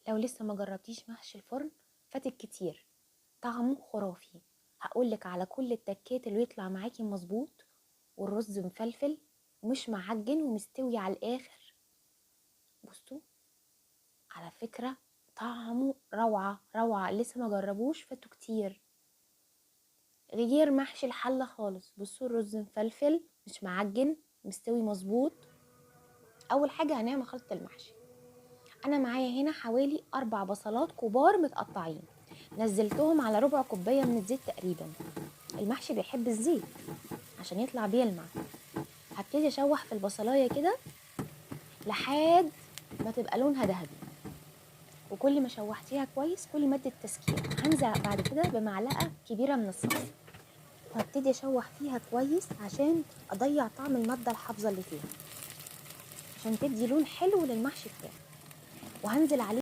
لو لسه ما جربتيش محشي الفرن فاتك كتير، طعمه خرافي. هقولك على كل التكات اللي يطلع معاكي مظبوط، والرز مفلفل ومش معجن ومستوي على الاخر. بصوا، على فكرة طعمه روعة روعة، لسه ما جربوش فاتوا كتير. غير محشي الحلة خالص. بصوا الرز مفلفل مش معجن مستوي مظبوط. اول حاجة هنعمل خلطة المحشي. انا معايا هنا حوالي 4 بصلات كبار متقطعين، نزلتهم على ربع كوبايه من الزيت تقريبا. المحشي بيحب الزيت عشان يطلع بيلمع. هبتدي اشوح في البصلايه كده لحد ما تبقى لونها ذهبي، وكل ما شوحتيها كويس كل ما ادت تسكير. هنزل بعد كده بمعلقه كبيره من الصلصه، وهبتدي اشوح فيها كويس عشان اضيع طعم الماده الحافظه اللي فيها، عشان تدي لون حلو للمحشي بتاعي. وهنزل عليه